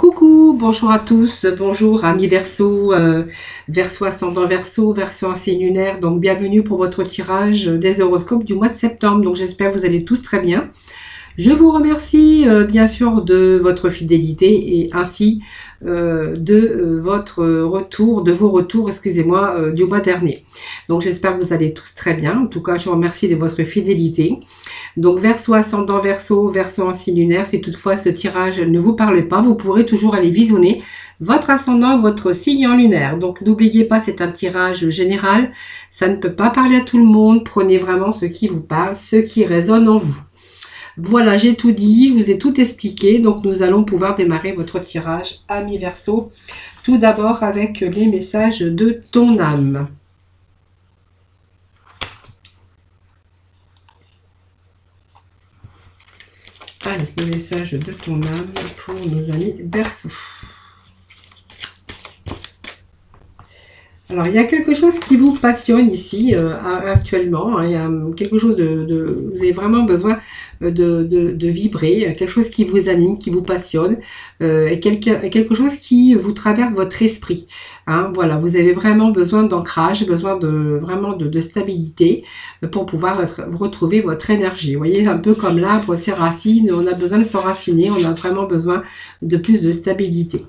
Coucou, bonjour à tous, bonjour amis Verseau, Verseau ascendant Verseau, Verseau signe lunaire, donc bienvenue pour votre tirage des horoscopes du mois de septembre, donc j'espère que vous allez tous très bien. Je vous remercie bien sûr de votre fidélité et ainsi de votre retour, de vos retours, excusez-moi, du mois dernier. Donc j'espère que vous allez tous très bien. En tout cas, je vous remercie de votre fidélité. Donc Verseau ascendant Verseau, Verseau signe lunaire, si toutefois ce tirage ne vous parle pas, vous pourrez toujours aller visionner votre ascendant, votre signe en lunaire. Donc n'oubliez pas, c'est un tirage général. Ça ne peut pas parler à tout le monde. Prenez vraiment ce qui vous parle, ce qui résonne en vous. Voilà, j'ai tout dit, je vous ai tout expliqué, donc nous allons pouvoir démarrer votre tirage, ami Verseau. Tout d'abord avec les messages de ton âme. Allez, les messages de ton âme pour nos amis Verseau. Alors, il y a quelque chose qui vous passionne ici, actuellement. Il y a quelque chose vous avez vraiment besoin de vibrer, quelque chose qui vous anime, qui vous passionne, et quelque chose qui vous traverse votre esprit. Hein, voilà, vous avez vraiment besoin d'ancrage, besoin vraiment de stabilité pour pouvoir retrouver votre énergie. Vous voyez, un peu comme l'arbre, ses racines, on a besoin de s'enraciner, on a vraiment besoin de plus de stabilité.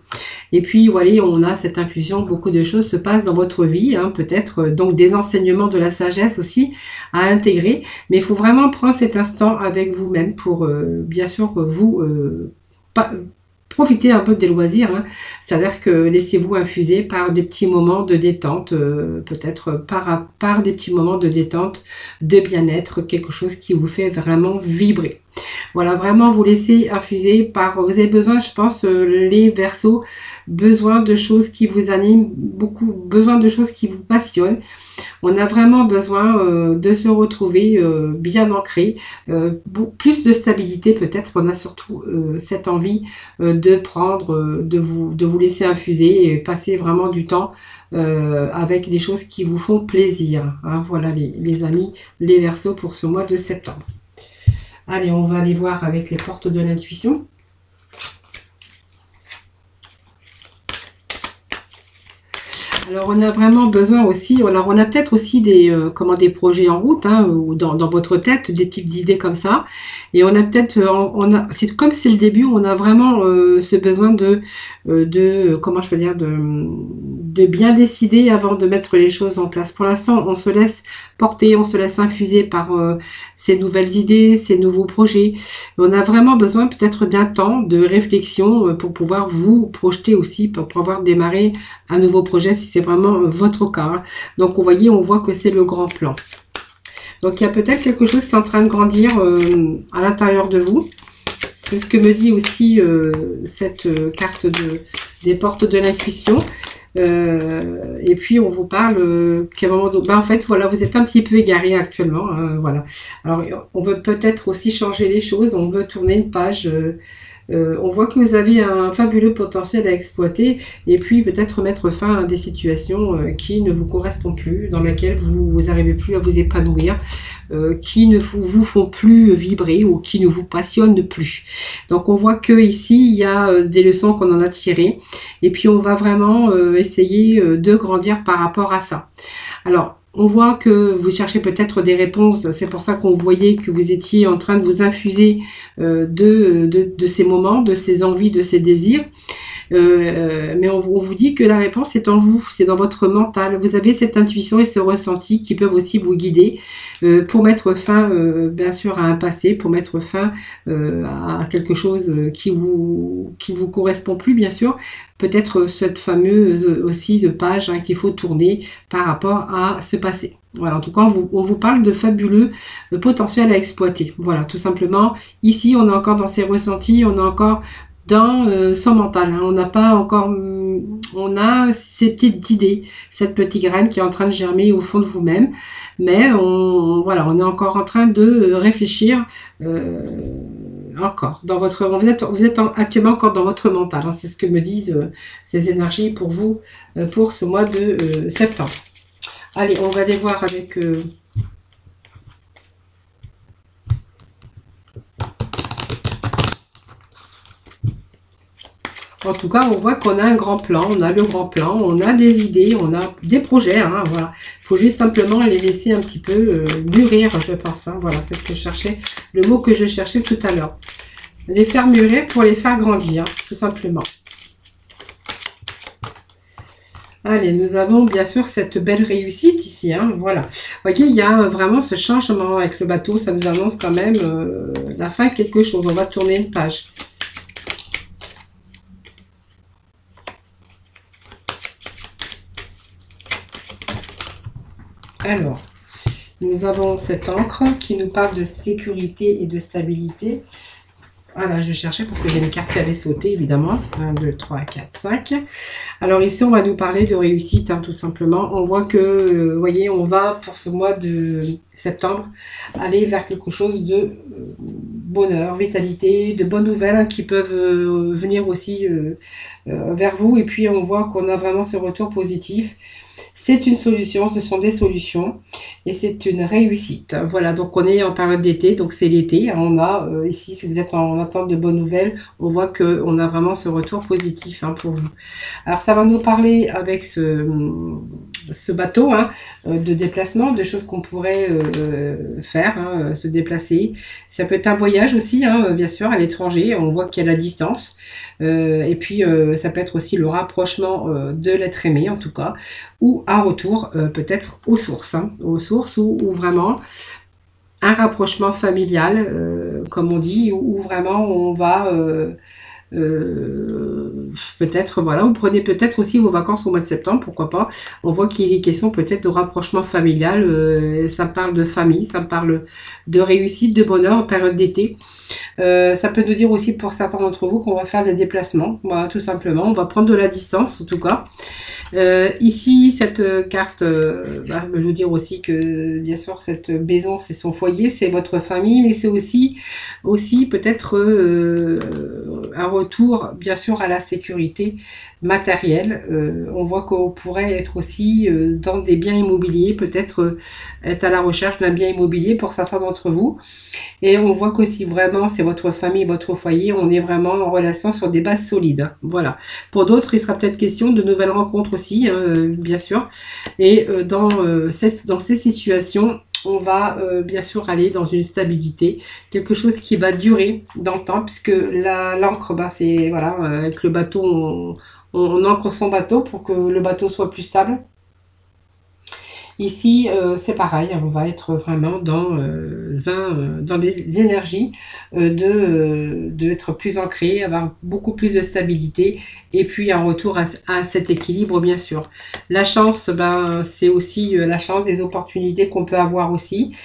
Et puis, voilà, on a cette infusion, beaucoup de choses se passent dans votre vie, hein, peut-être donc des enseignements de la sagesse aussi à intégrer, mais il faut vraiment prendre cet instant avec vous-même pour, bien sûr, vous profiter un peu des loisirs, hein. C'est-à-dire que laissez-vous infuser par des petits moments de détente, peut-être par des petits moments de détente, de bien-être, quelque chose qui vous fait vraiment vibrer. Voilà, vraiment vous laissez infuser par, vous avez besoin, je pense, les Verseaux, besoin de choses qui vous animent, beaucoup, besoin de choses qui vous passionnent. On a vraiment besoin de se retrouver bien ancré, plus de stabilité peut-être. On a surtout cette envie de prendre, de vous laisser infuser et passer vraiment du temps avec des choses qui vous font plaisir. Hein, voilà les amis, les Verseaux pour ce mois de septembre. Allez, on va aller voir avec les portes de l'intuition. Alors, on a vraiment besoin aussi, alors on a peut-être aussi des projets en route, hein, ou dans votre tête, des types d'idées comme ça. Et on a peut-être, c'est comme c'est le début, on a vraiment ce besoin comment je peux dire, de bien décider avant de mettre les choses en place. Pour l'instant, on se laisse porter, on se laisse infuser par ces nouvelles idées, ces nouveaux projets. On a vraiment besoin peut-être d'un temps de réflexion pour pouvoir vous projeter aussi, pour pouvoir démarrer un nouveau projet si c'est vraiment votre cas. Donc, vous voyez, on voit que c'est le grand plan. Donc, il y a peut-être quelque chose qui est en train de grandir à l'intérieur de vous. C'est ce que me dit aussi cette carte des portes de l'intuition. Et puis, on vous parle qu'à un moment donné, en fait, voilà, vous êtes un petit peu égaré actuellement. Hein, voilà. Alors, on veut peut-être aussi changer les choses. On veut tourner une page. On voit que vous avez un fabuleux potentiel à exploiter et puis peut-être mettre fin à des situations qui ne vous correspondent plus, dans lesquelles vous n'arrivez plus à vous épanouir, qui ne vous font plus vibrer ou qui ne vous passionnent plus. Donc on voit que ici il y a des leçons qu'on en a tirées et puis on va vraiment essayer de grandir par rapport à ça. Alors, on voit que vous cherchez peut-être des réponses, c'est pour ça qu'on voyait que vous étiez en train de vous infuser de ces moments, de ces envies, de ces désirs. Mais on vous dit que la réponse est en vous, c'est dans votre mental. Vous avez cette intuition et ce ressenti qui peuvent aussi vous guider pour mettre fin, bien sûr, à un passé, pour mettre fin à quelque chose qui vous correspond plus, bien sûr. Peut-être cette fameuse aussi de page qu'il faut tourner par rapport à ce passé. Voilà, en tout cas, on vous parle de fabuleux potentiel à exploiter. Voilà, tout simplement. Ici, on est encore dans ces ressentis, on est encore dans son mental. Hein. On n'a pas encore, on a ces petites idées, cette petite graine qui est en train de germer au fond de vous-même, mais voilà, on est encore en train de réfléchir encore dans votre, vous êtes actuellement encore dans votre mental. Hein. C'est ce que me disent ces énergies pour vous pour ce mois de septembre. Allez, on va aller voir avec En tout cas, on voit qu'on a un grand plan, on a le grand plan, on a des idées, on a des projets, hein, voilà. Il faut juste simplement les laisser un petit peu mûrir, je pense. Hein, voilà, c'est ce que je cherchais, le mot que je cherchais tout à l'heure. Les faire mûrir pour les faire grandir, tout simplement. Allez, nous avons bien sûr cette belle réussite ici, hein, voilà. Vous voyez, il y a vraiment ce changement avec le bateau, ça nous annonce quand même la fin de quelque chose. On va tourner une page. Alors, nous avons cette encre qui nous parle de sécurité et de stabilité. Voilà, je cherchais parce que j'ai une carte qui allait sauter, évidemment. 1, 2, 3, 4, 5. Alors ici, on va nous parler de réussite, hein, tout simplement. On voit que, vous voyez, on va, pour ce mois de septembre, aller vers quelque chose de bonheur, vitalité, de bonnes nouvelles hein, qui peuvent venir aussi vers vous. Et puis, on voit qu'on a vraiment ce retour positif. C'est une solution, ce sont des solutions et c'est une réussite. Voilà, donc on est en période d'été, donc c'est l'été. On a ici, si vous êtes en attente de bonnes nouvelles, on voit qu'on a vraiment ce retour positif hein, pour vous. Alors ça va nous parler avec ce bateau hein, de déplacement, de choses qu'on pourrait faire, hein, se déplacer. Ça peut être un voyage aussi, hein, bien sûr, à l'étranger. On voit qu'il y a la distance. Et puis, ça peut être aussi le rapprochement de l'être aimé, en tout cas, ou un retour peut-être aux sources, hein, où vraiment un rapprochement familial, comme on dit, où vraiment on va... peut-être, voilà, vous prenez peut-être aussi vos vacances au mois de septembre, pourquoi pas. On voit qu'il est question peut-être de rapprochement familial, ça me parle de famille, ça me parle de réussite, de bonheur en période d'été. Ça peut nous dire aussi pour certains d'entre vous qu'on va faire des déplacements, voilà, tout simplement. On va prendre de la distance, en tout cas. Ici, cette carte va nous dire aussi que, bien sûr, cette maison, c'est son foyer, c'est votre famille, mais c'est aussi peut-être un retour, bien sûr, à la sécurité matérielle. On voit qu'on pourrait être aussi dans des biens immobiliers, peut-être être à la recherche d'un bien immobilier pour certains d'entre vous. Et on voit qu'aussi vraiment, c'est votre famille, votre foyer, on est vraiment en relation sur des bases solides. Voilà. Pour d'autres, il sera peut-être question de nouvelles rencontres aussi, bien sûr. Et dans ces situations, on va bien sûr aller dans une stabilité, quelque chose qui va durer dans le temps, puisque l'encre, bah, c'est voilà, avec le bateau, on ancre son bateau pour que le bateau soit plus stable. Ici, c'est pareil, on va être vraiment dans des énergies de être plus ancré, avoir beaucoup plus de stabilité et puis un retour à cet équilibre, bien sûr. La chance, ben, c'est aussi la chance des opportunités qu'on peut avoir aussi,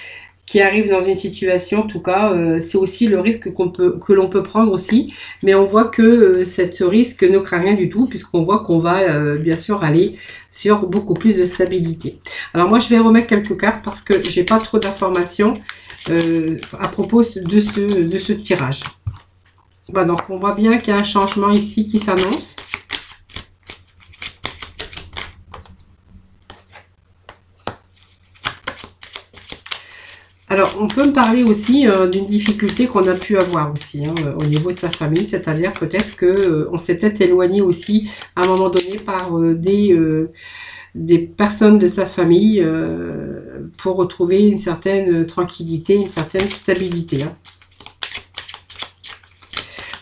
qui arrive dans une situation, en tout cas, c'est aussi le risque que l'on peut prendre aussi, mais on voit que ce risque ne craint rien du tout, puisqu'on voit qu'on va bien sûr aller sur beaucoup plus de stabilité. Alors moi, je vais remettre quelques cartes parce que j'ai pas trop d'informations à propos de ce tirage. Voilà, donc on voit bien qu'il y a un changement ici qui s'annonce. Alors, on peut me parler aussi d'une difficulté qu'on a pu avoir aussi hein, au niveau de sa famille, c'est-à-dire peut-être que on s'est peut-être éloigné aussi à un moment donné par des personnes de sa famille pour retrouver une certaine tranquillité, une certaine stabilité. Hein.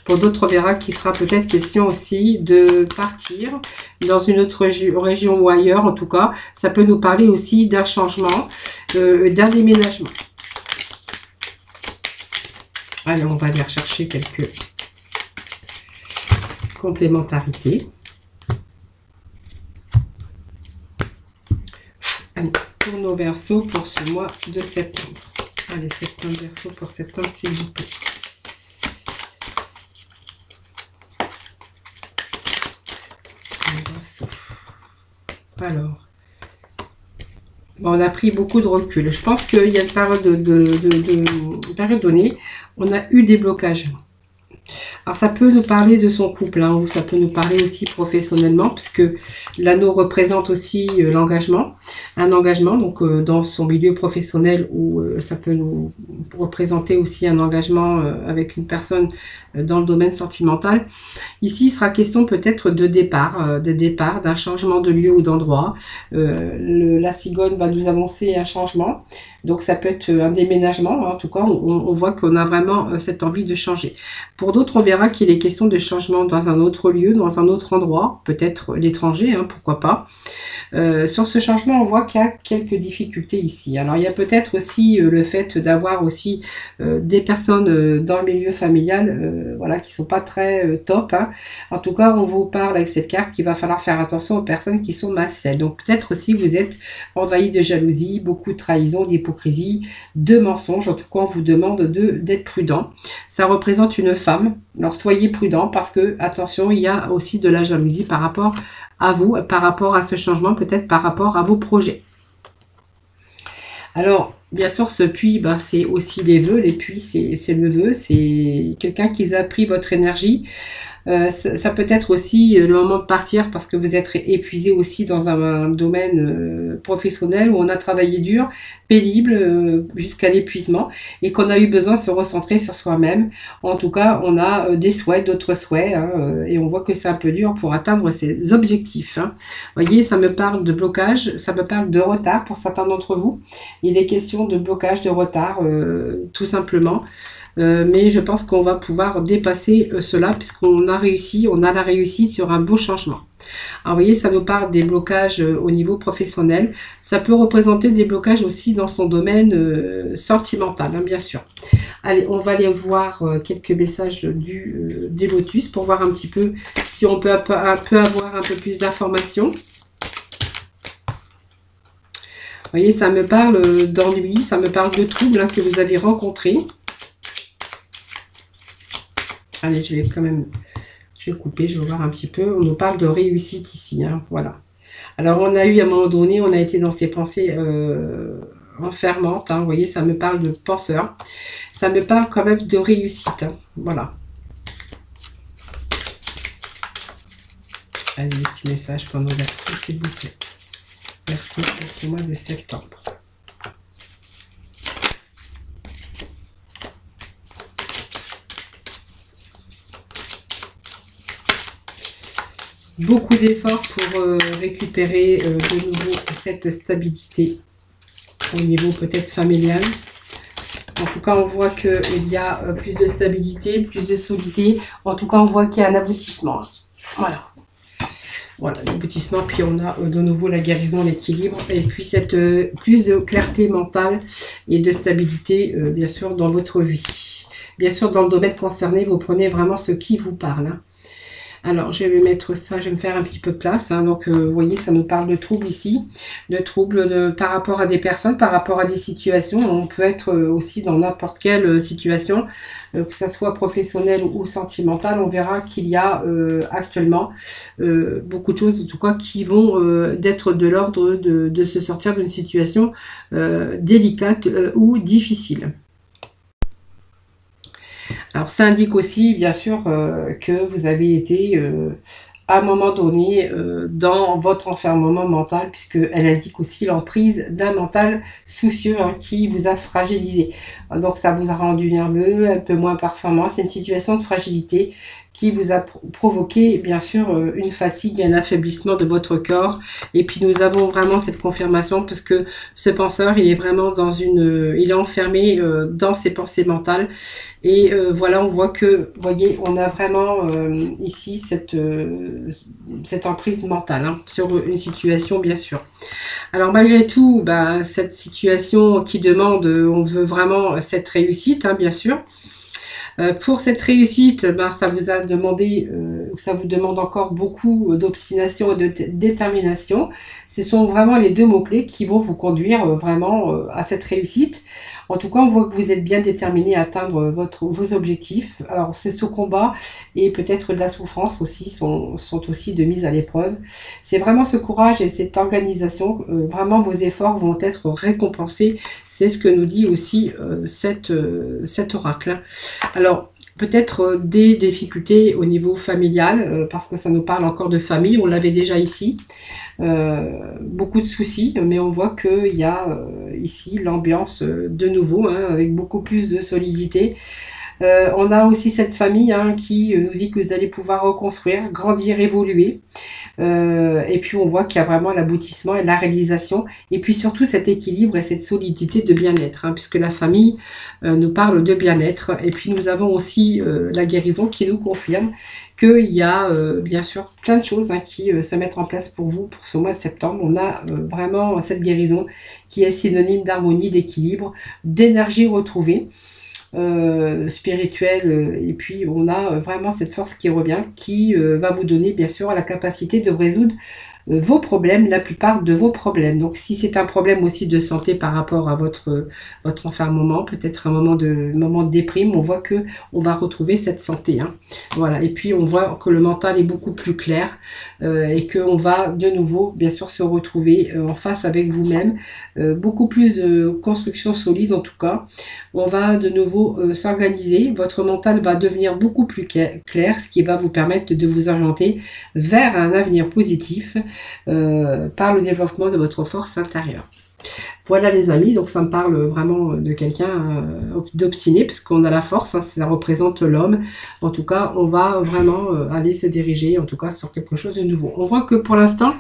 Pour d'autres, on verra qu'il sera peut-être question aussi de partir dans une autre région ou ailleurs, en tout cas. Ça peut nous parler aussi d'un changement, d'un déménagement. Allez, on va aller rechercher quelques complémentarités. Allez, pour nos Verseaux pour ce mois de septembre. Allez, septembre Verseau pour septembre, s'il vous plaît. Alors, bon, on a pris beaucoup de recul. Je pense qu'il y a une période période donnée, on a eu des blocages. Alors ça peut nous parler de son couple, hein, ou ça peut nous parler aussi professionnellement, puisque l'anneau représente aussi l'engagement, un engagement, donc dans son milieu professionnel, ou ça peut nous représenter aussi un engagement avec une personne dans le domaine sentimental. Ici, il sera question peut-être de départ, d'un changement de lieu ou d'endroit. La cigogne va nous annoncer un changement, donc ça peut être un déménagement. En tout cas, on voit qu'on a vraiment cette envie de changer. Pour d'autres, on verra qu'il est question de changement dans un autre lieu, dans un autre endroit, peut-être l'étranger, hein, pourquoi pas. Sur ce changement, on voit qu'il y a quelques difficultés ici. Alors, il y a peut-être aussi le fait d'avoir aussi des personnes dans le milieu familial, voilà, qui sont pas très top, hein. En tout cas, on vous parle avec cette carte qu'il va falloir faire attention aux personnes qui sont malsaines. Donc, peut-être aussi vous êtes envahi de jalousie, beaucoup de trahison, d'hypocrisie, de mensonges. En tout cas, on vous demande d'être prudent. Ça représente une femme. Alors, soyez prudent parce que, attention, il y a aussi de la jalousie par rapport à vous, par rapport à ce changement, peut-être par rapport à vos projets. Alors, bien sûr, ce puits, ben, c'est aussi les vœux. Les puits, c'est le vœu. C'est quelqu'un qui vous a pris votre énergie. Ça peut être aussi le moment de partir parce que vous êtes épuisé aussi dans un domaine professionnel où on a travaillé dur, pénible, jusqu'à l'épuisement et qu'on a eu besoin de se recentrer sur soi-même. En tout cas, on a des souhaits, d'autres souhaits, hein, et on voit que c'est un peu dur pour atteindre ses objectifs, hein. Vous voyez, ça me parle de blocage, ça me parle de retard pour certains d'entre vous. Il est question de blocage, de retard, tout simplement. Mais je pense qu'on va pouvoir dépasser cela puisqu'on a réussi, on a la réussite sur un beau changement. Alors vous voyez, ça nous parle des blocages au niveau professionnel. Ça peut représenter des blocages aussi dans son domaine sentimental, hein, bien sûr. Allez, on va aller voir quelques messages des lotus pour voir un petit peu si on peut avoir un peu plus d'informations. Vous voyez, ça me parle d'ennui, ça me parle de troubles, hein, que vous avez rencontrés. Allez, je vais quand même, je vais couper, je vais voir un petit peu. On nous parle de réussite ici, hein, voilà. Alors, on a eu à un moment donné, on a été dans ces pensées enfermantes, hein, vous voyez, ça me parle de penseur. Ça me parle quand même de réussite, hein, voilà. Allez, petit message pour nos versos, s'il vous plaît. Merci pour le mois de septembre. Beaucoup d'efforts pour récupérer de nouveau cette stabilité au niveau peut-être familial. En tout cas, on voit qu'il y a plus de stabilité, plus de solidité. En tout cas, on voit qu'il y a un aboutissement. Voilà. Voilà, l'aboutissement. Puis on a de nouveau la guérison, l'équilibre. Et puis cette plus de clarté mentale et de stabilité, bien sûr, dans votre vie. Bien sûr, dans le domaine concerné, vous prenez vraiment ce qui vous parle, hein. Alors, je vais mettre ça, je vais me faire un petit peu de place, hein. Donc, vous voyez, ça nous parle de troubles ici, de troubles par rapport à des personnes, par rapport à des situations. On peut être aussi dans n'importe quelle situation, que ça soit professionnelle ou sentimentale. On verra qu'il y a actuellement beaucoup de choses, en tout cas, qui vont d'être de l'ordre de se sortir d'une situation délicate ou difficile. Alors, ça indique aussi, bien sûr, que vous avez été, à un moment donné, dans votre enfermement mental, puisqu'elle indique aussi l'emprise d'un mental soucieux, hein, qui vous a fragilisé. Donc, ça vous a rendu nerveux, un peu moins performant. C'est une situation de fragilité qui vous a provoqué, bien sûr, une fatigue, un affaiblissement de votre corps. Et puis, nous avons vraiment cette confirmation, parce que ce penseur, il est vraiment dans il est enfermé dans ses pensées mentales. Et voilà, on voit que, vous voyez, on a vraiment ici cette emprise mentale, hein, sur une situation, bien sûr. Alors, malgré tout, ben, cette situation qui demande, on veut vraiment cette réussite, hein, bien sûr. Pour cette réussite, ben, ça vous a demandé, ça vous demande encore beaucoup d'obstination et de détermination. Ce sont vraiment les deux mots-clés qui vont vous conduire vraiment à cette réussite. En tout cas, on voit que vous êtes bien déterminé à atteindre vos objectifs. Alors, c'est ce combat et peut-être de la souffrance aussi sont aussi de mise à l'épreuve. C'est vraiment ce courage et cette organisation. Vraiment, vos efforts vont être récompensés. C'est ce que nous dit aussi cet oracle. Alors, peut-être des difficultés au niveau familial, parce que ça nous parle encore de famille, on l'avait déjà ici. Beaucoup de soucis, mais on voit qu'il y a ici l'ambiance de nouveau, hein, avec beaucoup plus de solidité. On a aussi cette famille, hein, qui nous dit que vous allez pouvoir reconstruire, grandir, évoluer. Et puis on voit qu'il y a vraiment l'aboutissement et la réalisation. Et puis surtout cet équilibre et cette solidité de bien-être, hein, puisque la famille nous parle de bien-être. Et puis nous avons aussi la guérison qui nous confirme qu'il y a bien sûr plein de choses, hein, qui se mettent en place pour vous pour ce mois de septembre. On a vraiment cette guérison qui est synonyme d'harmonie, d'équilibre, d'énergie retrouvée. Spirituelle, et puis on a vraiment cette force qui revient, qui va vous donner bien sûr la capacité de résoudre vos problèmes, la plupart de vos problèmes. Donc si c'est un problème aussi de santé par rapport à votre enfermement, peut-être un moment de déprime, on voit que on va retrouver cette santé, hein. Voilà, et puis on voit que le mental est beaucoup plus clair, et que on va de nouveau bien sûr se retrouver en face avec vous-même, beaucoup plus de construction solide en tout cas. On va de nouveau s'organiser, votre mental va devenir beaucoup plus clair, ce qui va vous permettre de vous orienter vers un avenir positif, par le développement de votre force intérieure. Voilà les amis, donc ça me parle vraiment de quelqu'un d'obstiné, parce qu'on a la force, hein, ça représente l'homme. En tout cas, on va vraiment aller se diriger, en tout cas, sur quelque chose de nouveau. On voit que pour l'instant,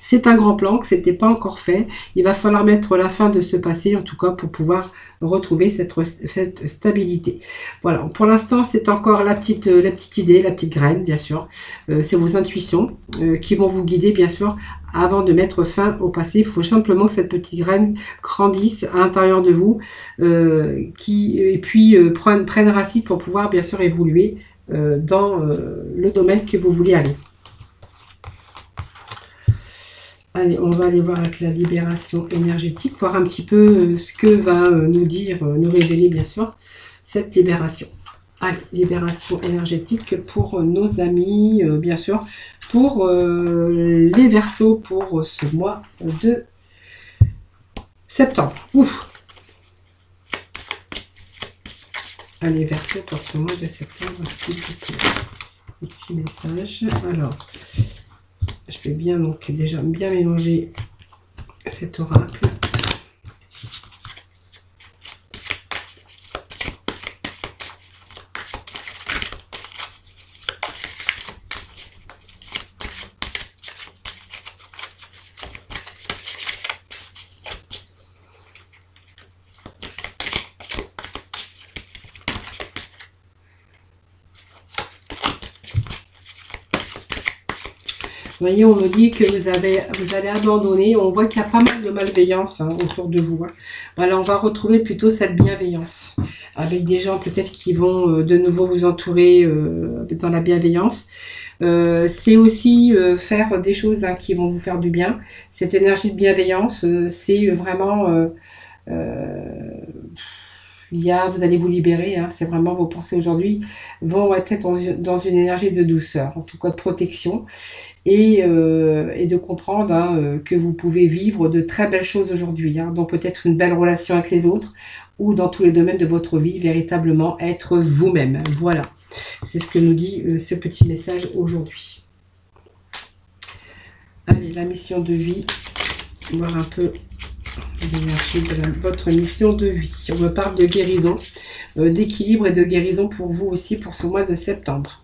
c'est un grand plan, que c'était pas encore fait. Il va falloir mettre la fin de ce passé, en tout cas, pour pouvoir retrouver cette stabilité. Voilà, pour l'instant, c'est encore la petite idée, la petite graine, bien sûr. C'est vos intuitions qui vont vous guider, bien sûr, avant de mettre fin au passé. Il faut simplement que cette petite graine grandisse à l'intérieur de vous, et puis prenne racine pour pouvoir, bien sûr, évoluer dans le domaine que vous voulez aller. Allez, on va aller voir avec la libération énergétique, voir un petit peu ce que va nous dire, nous révéler bien sûr, cette libération. Allez, libération énergétique pour nos amis, bien sûr, pour les Verseaux pour ce mois de septembre. Ouf. Allez, Verseaux pour ce mois de septembre, s'il vous plaît. Un petit message. Alors, je vais bien, donc, déjà bien mélanger cet oracle. Vous voyez, on me dit que vous allez abandonner. On voit qu'il y a pas mal de malveillance, hein, autour de vous, hein. Voilà, on va retrouver plutôt cette bienveillance. Avec des gens peut-être qui vont de nouveau vous entourer dans la bienveillance. C'est aussi faire des choses, hein, qui vont vous faire du bien. Cette énergie de bienveillance, c'est vraiment... vous allez vous libérer, hein, c'est vraiment vos pensées aujourd'hui vont être dans une énergie de douceur, en tout cas de protection, et de comprendre, hein, que vous pouvez vivre de très belles choses aujourd'hui, hein, donc peut-être une belle relation avec les autres, ou dans tous les domaines de votre vie, véritablement être vous-même. Voilà, c'est ce que nous dit ce petit message aujourd'hui. Allez, la mission de vie, voir un peu l'énergie de votre mission de vie. On me parle de guérison, d'équilibre et de guérison pour vous aussi pour ce mois de septembre.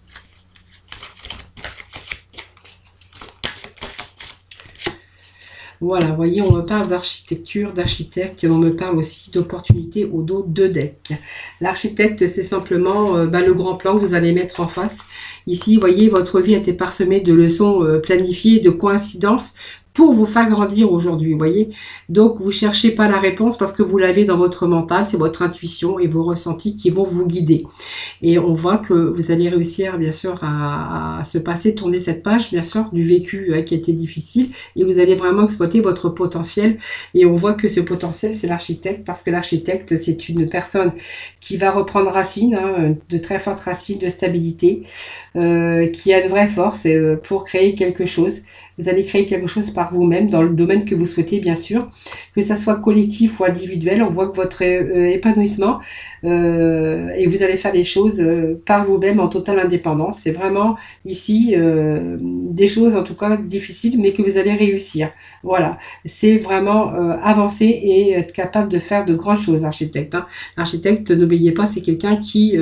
Voilà, vous voyez, on me parle d'architecture, d'architecte, et on me parle aussi d'opportunités au dos de deck. L'architecte, c'est simplement le grand plan que vous allez mettre en face. Ici, vous voyez, votre vie a été parsemée de leçons planifiées, de coïncidences, pour vous faire grandir aujourd'hui, vous voyez. Donc, vous cherchez pas la réponse parce que vous l'avez dans votre mental, c'est votre intuition et vos ressentis qui vont vous guider. Et on voit que vous allez réussir, bien sûr, à se passer, tourner cette page, bien sûr, du vécu qui a été difficile, et vous allez vraiment exploiter votre potentiel. Et on voit que ce potentiel, c'est l'architecte, parce que l'architecte, c'est une personne qui va reprendre racine, hein, de très fortes racines de stabilité, qui a une vraie force pour créer quelque chose. Vous allez créer quelque chose par vous-même, dans le domaine que vous souhaitez, bien sûr. Que ça soit collectif ou individuel, on voit que votre épanouissement, et vous allez faire les choses par vous-même en totale indépendance. C'est vraiment ici des choses, en tout cas, difficiles, mais que vous allez réussir. Voilà. C'est vraiment avancer et être capable de faire de grandes choses, architecte. Hein. L'architecte, n'oubliez pas, c'est quelqu'un qui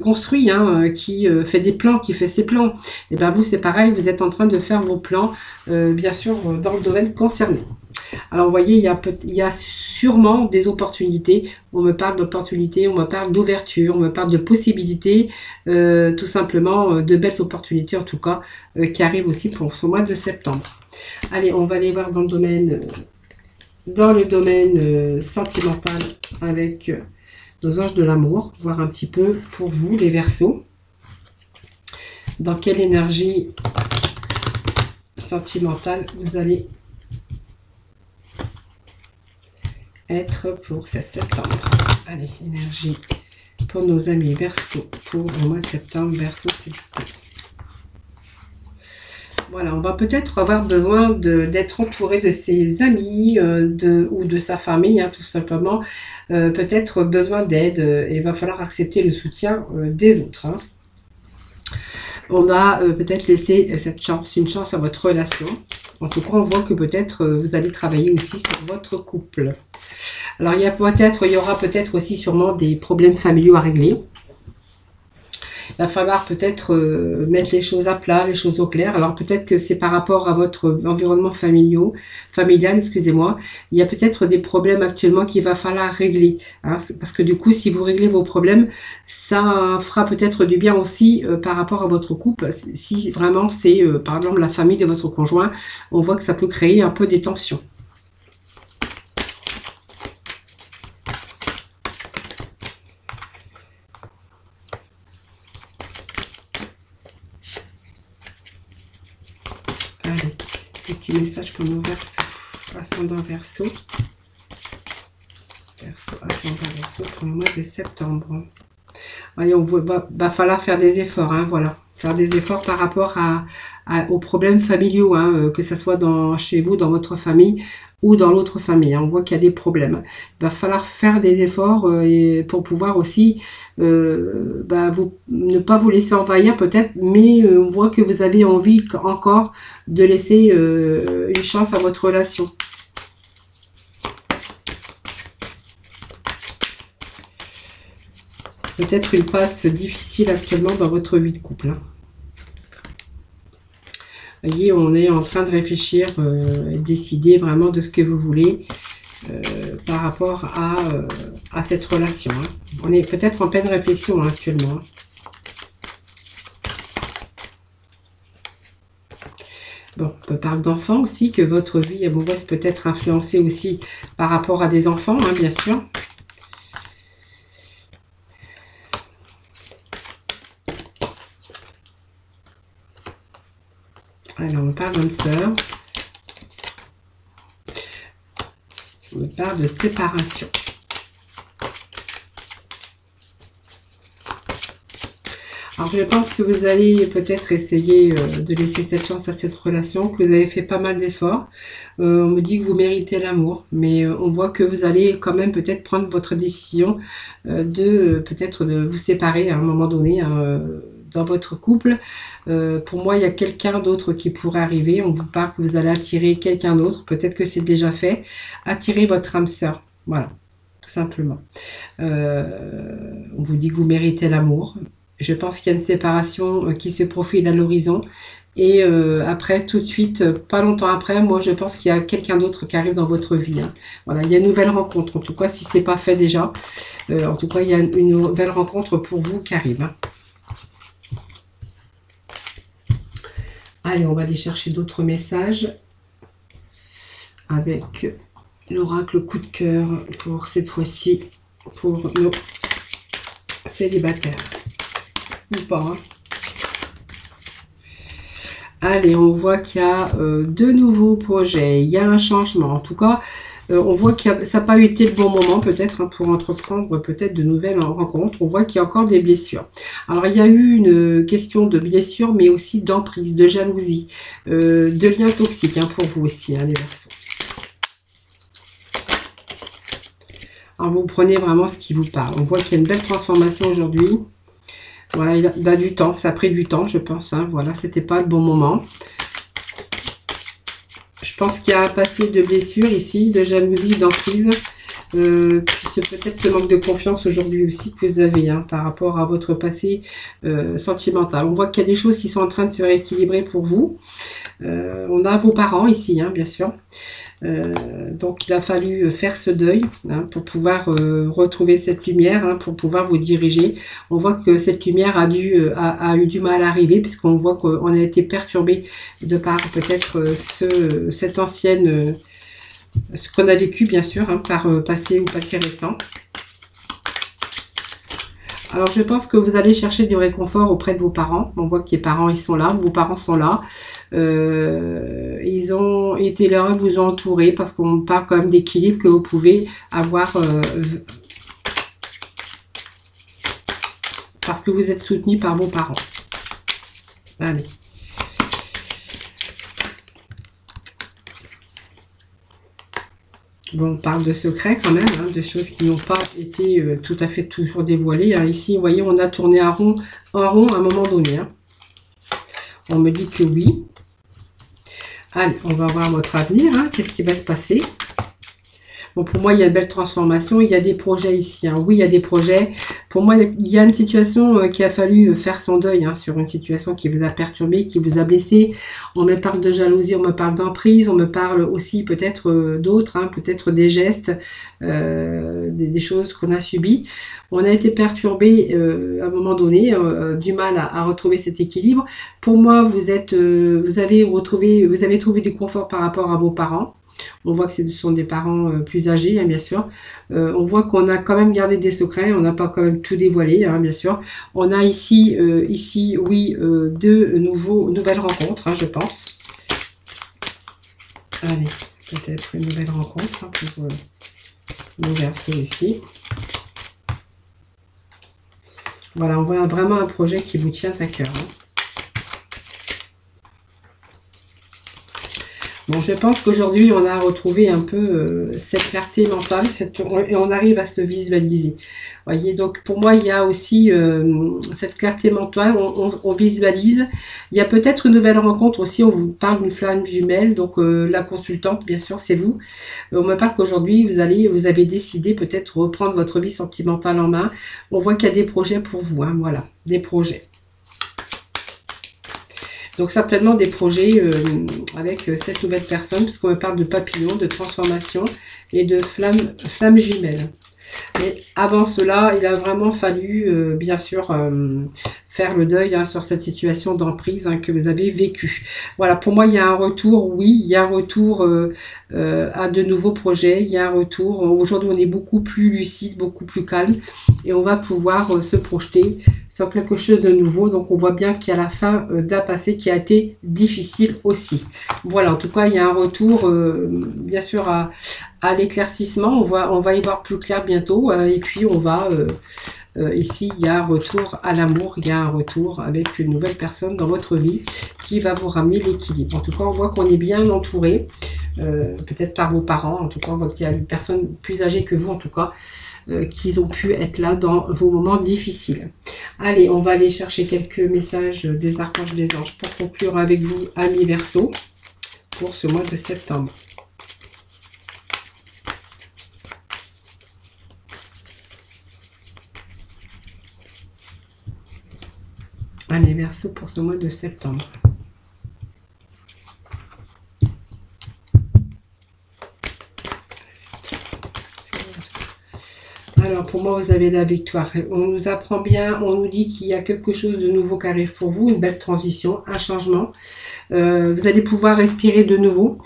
construit, hein, qui fait des plans, qui fait ses plans. Et ben vous, c'est pareil, vous êtes en train de faire vos plans, bien sûr, dans le domaine concerné. Alors, vous voyez, il y a sûrement des opportunités. On me parle d'opportunités, on me parle d'ouverture, on me parle de possibilités, tout simplement, de belles opportunités, en tout cas, qui arrivent aussi pour ce mois de septembre. Allez, on va aller voir dans le domaine sentimental avec nos anges de l'amour, voir un petit peu pour vous, les Verseaux. Dans quelle énergie sentimentale vous allez être pour 7 septembre. Allez, énergie pour nos amis Verseaux pour le mois de septembre. Verseau, s'il vous plaît. Voilà, on va peut-être avoir besoin d'être entouré de ses amis ou de sa famille, hein, tout simplement. Peut-être besoin d'aide et il va falloir accepter le soutien des autres. Hein. On va peut-être laisser une chance à votre relation. En tout cas, on voit que peut-être vous allez travailler aussi sur votre couple. Alors, il y aura peut-être aussi sûrement des problèmes familiaux à régler. Il va falloir peut-être mettre les choses à plat, les choses au clair. Alors peut-être que c'est par rapport à votre environnement familial, excusez-moi. Il y a peut-être des problèmes actuellement qu'il va falloir régler. Hein, parce que du coup, si vous réglez vos problèmes, ça fera peut-être du bien aussi par rapport à votre couple. Si vraiment c'est, par exemple, la famille de votre conjoint, on voit que ça peut créer un peu des tensions. Message pour nos Verseaux, ascendant Verseau, ascendant Verseau pour le mois de septembre. Voyez, va falloir faire des efforts, hein, voilà, faire des efforts par rapport aux problèmes familiaux, hein, que ce soit chez vous, dans votre famille ou dans l'autre famille. Hein, on voit qu'il y a des problèmes. Il va falloir faire des efforts pour pouvoir aussi ne pas vous laisser envahir peut-être, mais on voit que vous avez envie encore de laisser une chance à votre relation. Peut-être une passe difficile actuellement dans votre vie de couple. Hein. Vous voyez, on est en train de réfléchir, décider vraiment de ce que vous voulez par rapport à cette relation. Hein. On est peut-être en pleine réflexion hein, actuellement. Hein. Bon, on parle d'enfants aussi, que votre vie amoureuse peut être influencée aussi par rapport à des enfants, hein, bien sûr. Alors, on parle d'âme sœur. On parle de séparation. Alors, je pense que vous allez peut-être essayer de laisser cette chance à cette relation, que vous avez fait pas mal d'efforts. On me dit que vous méritez l'amour, mais on voit que vous allez quand même peut-être prendre votre décision peut-être de vous séparer à un moment donné dans votre couple. Pour moi, il y a quelqu'un d'autre qui pourrait arriver. On vous parle que vous allez attirer quelqu'un d'autre. Peut-être que c'est déjà fait. Attirez votre âme sœur. Voilà, tout simplement. On vous dit que vous méritez l'amour. Je pense qu'il y a une séparation qui se profile à l'horizon. Et après, tout de suite, pas longtemps après, moi, je pense qu'il y a quelqu'un d'autre qui arrive dans votre vie. Hein. Voilà, il y a une nouvelle rencontre. En tout cas, si c'est pas fait déjà, en tout cas, il y a une nouvelle rencontre pour vous qui arrive. Hein. Allez, on va aller chercher d'autres messages avec l'oracle coup de cœur pour cette fois-ci, pour nos célibataires. Ou pas, hein. Allez, on voit qu'il y a de nouveaux projets, il y a un changement. En tout cas, On voit que ça n'a pas été le bon moment peut-être pour entreprendre peut-être de nouvelles rencontres. On voit qu'il y a encore des blessures. Alors il y a eu une question de blessure, mais aussi d'emprise, de jalousie, de liens toxiques pour vous aussi, les Verseaux. Alors vous prenez vraiment ce qui vous parle. On voit qu'il y a une belle transformation aujourd'hui. Voilà, il a du temps, ça a pris du temps, je pense. Voilà, c'était pas le bon moment. Je pense qu'il y a un passé de blessure ici, de jalousie, d'emprise. Puis c'est peut-être le manque de confiance aujourd'hui aussi que vous avez par rapport à votre passé sentimental. On voit qu'il y a des choses qui sont en train de se rééquilibrer pour vous. On a vos parents ici, bien sûr. Donc il a fallu faire ce deuil pour pouvoir retrouver cette lumière, pour pouvoir vous diriger. On voit que cette lumière a eu du mal à arriver, puisqu'on voit qu'on a été perturbé de par peut-être cette ancienne, ce qu'on a vécu bien sûr, par passé ou passé récent. Alors, je pense que vous allez chercher du réconfort auprès de vos parents. On voit que les parents, ils sont là, vos parents sont là. Ils ont été là, ils vous ont entouré, parce qu'on parle quand même d'équilibre que vous pouvez avoir, parce que vous êtes soutenu par vos parents. Allez. Bon, on parle de secrets quand même, de choses qui n'ont pas été tout à fait toujours dévoilées. Ici, vous voyez, on a tourné en rond à un moment donné. On me dit que oui. Allez, on va voir votre avenir. Qu'est-ce qui va se passer? Bon, pour moi, il y a une belle transformation. Il y a des projets ici. Oui, il y a des projets. Pour moi, il y a une situation qui a fallu faire son deuil sur une situation qui vous a perturbé, qui vous a blessé. On me parle de jalousie, on me parle d'emprise, on me parle aussi peut-être d'autres, peut-être des gestes, des choses qu'on a subies. On a été perturbé à un moment donné, du mal à retrouver cet équilibre. Pour moi, vous avez trouvé du confort par rapport à vos parents. On voit que ce sont des parents plus âgés, bien sûr. On voit qu'on a quand même gardé des secrets. On n'a pas quand même tout dévoilé, bien sûr. On a ici, oui, nouvelles rencontres, je pense. Allez, peut-être une nouvelle rencontre pour nos Verseaux ici. Voilà, on voit vraiment un projet qui vous tient à cœur. Bon, je pense qu'aujourd'hui, on a retrouvé un peu cette clarté mentale et on arrive à se visualiser. Voyez, donc pour moi, il y a aussi cette clarté mentale, on visualise. Il y a peut-être une nouvelle rencontre aussi, on vous parle d'une flamme jumelle, donc la consultante, bien sûr, c'est vous. On me parle qu'aujourd'hui, vous avez décidé peut-être reprendre votre vie sentimentale en main. On voit qu'il y a des projets pour vous, voilà, des projets. Donc certainement des projets avec cette nouvelle personne, puisqu'on me parle de papillons, de transformation et de flammes jumelles. Mais avant cela, il a vraiment fallu, bien sûr, faire le deuil sur cette situation d'emprise que vous avez vécue. Voilà, pour moi, il y a un retour, oui, il y a un retour à de nouveaux projets, il y a un retour. Aujourd'hui, on est beaucoup plus lucide, beaucoup plus calme, et on va pouvoir se projeter sur quelque chose de nouveau. Donc, on voit bien qu'il y a la fin d'un passé qui a été difficile aussi. Voilà, en tout cas, il y a un retour, bien sûr, à l'éclaircissement. On va y voir plus clair bientôt, et puis on va... ici, il y a un retour à l'amour, il y a un retour avec une nouvelle personne dans votre vie qui va vous ramener l'équilibre. En tout cas, on voit qu'on est bien entouré, peut-être par vos parents. En tout cas, on voit qu'il y a des personnes plus âgées que vous, en tout cas, qui ont pu être là dans vos moments difficiles. Allez, on va aller chercher quelques messages des archanges, des anges pour conclure avec vous, amis Verseaux, pour ce mois de septembre. Allez, Verseaux pour ce mois de septembre. Alors, pour moi, vous avez la victoire. On nous apprend bien, on nous dit qu'il y a quelque chose de nouveau qui arrive pour vous, une belle transition, un changement. Vous allez pouvoir respirer de nouveau.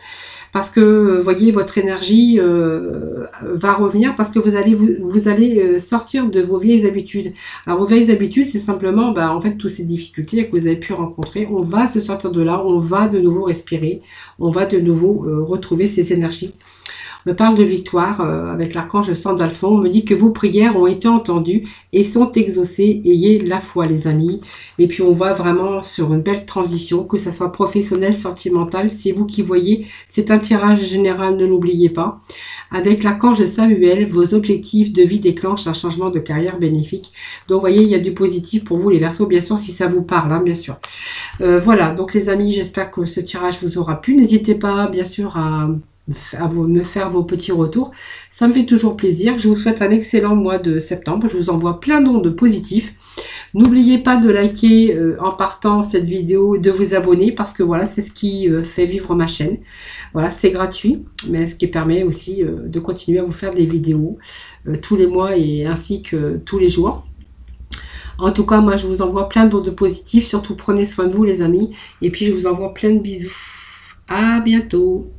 Parce que, voyez, votre énergie va revenir parce que vous allez sortir de vos vieilles habitudes. Alors, vos vieilles habitudes, c'est simplement, en fait, toutes ces difficultés que vous avez pu rencontrer. On va se sortir de là, on va de nouveau respirer, on va de nouveau retrouver ces énergies. me parle de victoire avec l'archange Sandalphon. On me dit que vos prières ont été entendues et sont exaucées. Ayez la foi, les amis. Et puis on voit vraiment sur une belle transition, que ça soit professionnel, sentimental. C'est vous qui voyez. C'est un tirage général, ne l'oubliez pas. Avec l'archange Samuel, vos objectifs de vie déclenchent un changement de carrière bénéfique. Donc, vous voyez, il y a du positif pour vous, les Verseaux, bien sûr, si ça vous parle, hein, bien sûr. Voilà, donc les amis, j'espère que ce tirage vous aura plu. N'hésitez pas, bien sûr, à me faire vos petits retours. Ça me fait toujours plaisir. Je vous souhaite un excellent mois de septembre. Je vous envoie plein d'ondes positifs. N'oubliez pas de liker en partant cette vidéo, de vous abonner parce que voilà, c'est ce qui fait vivre ma chaîne. Voilà, c'est gratuit, mais ce qui permet aussi de continuer à vous faire des vidéos tous les mois et ainsi que tous les jours. En tout cas, moi, je vous envoie plein d'ondes positifs. Surtout, prenez soin de vous, les amis. Et puis, je vous envoie plein de bisous. À bientôt.